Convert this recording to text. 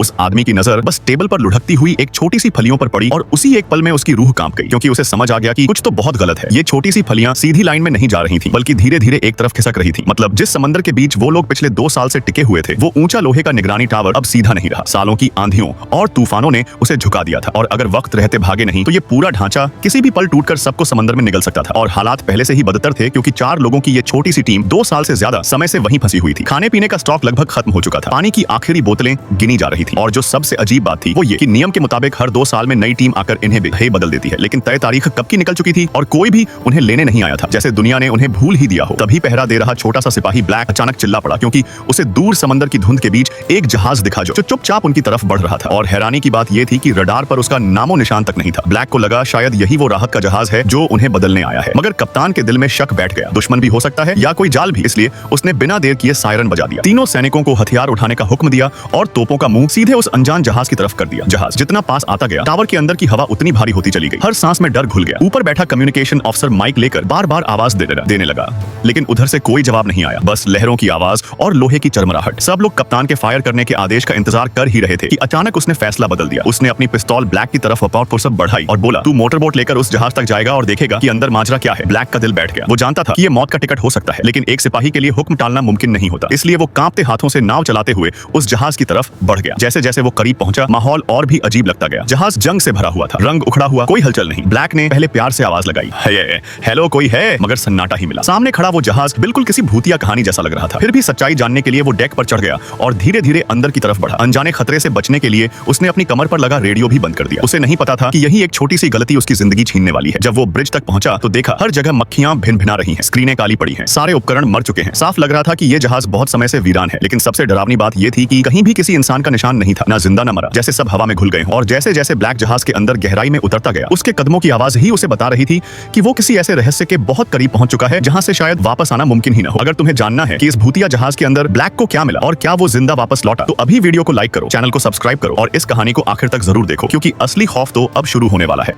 उस आदमी की नजर बस टेबल पर लुढ़कती हुई एक छोटी सी फलियों पर पड़ी और उसी एक पल में उसकी रूह कांप गई, क्योंकि उसे समझ आ गया कि कुछ तो बहुत गलत है। ये छोटी सी फलियां सीधी लाइन में नहीं जा रही थी, बल्कि धीरे धीरे एक तरफ खिसक रही थी। मतलब जिस समंदर के बीच वो लोग पिछले 2 साल से टिके हुए थे, वो ऊंचा लोहे का निगरानी टावर अब सीधा नहीं रहा। सालों की आंधियों और तूफानों ने उसे झुका दिया था, और अगर वक्त रहते भागे नहीं तो ये पूरा ढांचा किसी भी पल टूटकर सबको समंदर में निगल सकता था। और हालात पहले से ही बदतर थे, क्योंकि 4 लोगों की ये छोटी सी टीम 2 साल से ज्यादा समय से वहीं फंसी हुई थी। खाने पीने का स्टॉक लगभग खत्म हो चुका था, पानी की आखिरी बोतलें गिनी जा रही थी, और जो सबसे अजीब बात थी वो ये कि नियम के मुताबिक हर 2 साल में नई टीम आकर इन्हें बदल देती है, लेकिन तय तारीख कब की निकल चुकी थी और कोई भी उन्हें लेने नहीं आया था, जैसे दुनिया ने उन्हें भूल ही दिया हो। तभी पहरा दे रहा छोटा सा सिपाही ब्लैक अचानक चिल्ला पड़ा, क्योंकि उसे दूर समंदर की धुंध के बीच एक जहाज दिखा जो चुपचाप उनकी तरफ बढ़ रहा था। और हैरानी की बात यह थी कि रडार पर उसका नामो निशान तक नहीं था। ब्लैक को लगा शायद यही वो राहत का जहाज है जो उन्हें बदलने आया है, मगर कप्तान के दिल में शक बैठ गया। दुश्मन भी हो सकता है या कोई जाल भी, इसलिए उसने बिना देर किए सायरन बजा दिया। तीनों सैनिकों को हथियार उठाने का हुक्म दिया और तोपों का मुंह सीधे उस अनजान जहाज की तरफ कर दिया। जहाज जितना पास आता गया, टावर के अंदर की हवा उतनी भारी होती चली गई। हर सांस में डर घुल गया। ऊपर बैठा कम्युनिकेशन अफसर माइक लेकर बार बार आवाज देने लगा, लेकिन उधर से कोई जवाब नहीं आया, बस लहरों की आवाज और लोहे की चरमराहट। सब लोग कप्तान के फायर करने के आदेश का इंतजार कर ही रहे थे कि अचानक उसने फैसला बदल दिया। उसने अपनी पिस्तौल ब्लैक की तरफ फुर्सत बढ़ाई और बोला, तू मोटर बोट लेकर उस जहाज तक जाएगा और देखेगा कि अंदर माजरा क्या है। ब्लैक का दिल बैठ गया। वो जानता था कि ये मौत का टिकट हो सकता है, लेकिन एक सिपाही के लिए हुक्म टालना मुमकिन नहीं होता। इसलिए वो कांपते हाथों से नाव चलाते हुए उस जहाज की तरफ बढ़ गया। जैसे जैसे वो करीब पहुंचा, माहौल और भी अजीब लगता गया। जहाज जंग से भरा हुआ था, रंग उखड़ा हुआ, कोई हलचल नहीं। ब्लैक ने पहले प्यार से आवाज लगाई, हेलो कोई है, मगर सन्नाटा ही मिला। सामने खड़ा वो जहाज बिल्कुल किसी भूतिया कहानी जैसा लग रहा था। फिर भी सच्चाई जानने के लिए वो डेक पर चढ़ गया और धीरे धीरे अंदर की तरफ बढ़ा। अनजाने खतरे से बचने के लिए उसने अपनी कमर पर लगा रेडियो भी बंद कर दिया। उसे नहीं पता था कि यही एक छोटी सी गलती उसकी जिंदगी छीनने वाली है। जब वो ब्रिज तक पहुंचा तो देखा हर जगह मक्खियां भिन-भिना रही हैं, स्क्रीनें काली पड़ी हैं, सारे उपकरण मर चुके हैं। साफ लग रहा था कि ये जहाज बहुत समय से वीरान है। लेकिन सबसे डरावनी बात यह थी कि कहीं भी किसी इंसान का निशान नहीं था, ना जिंदा ना मरा, जैसे सब हवा में घुल गए। और जैसे जैसे ब्लैक जहाज के अंदर गहराई में उतरता गया, उसके कदमों की आवाज ही उसे बता रही थी कि वो किसी ऐसे रहस्य के बहुत करीब पहुंच चुका है जहां से शायद वापस आना मुमकिन ही ना हो। अगर तुम्हें जानना है कि इस भूतिया जहाज के अंदर ब्लैक को क्या मिला और क्या वो जिंदा वापस लौटा, तो अभी वीडियो को लाइक करो, चैनल को सब्सक्राइब करो और इस कहानी को आखिर तक जरूर देखो, क्योंकि असली खौफ तो अब शुरू होने वाला है।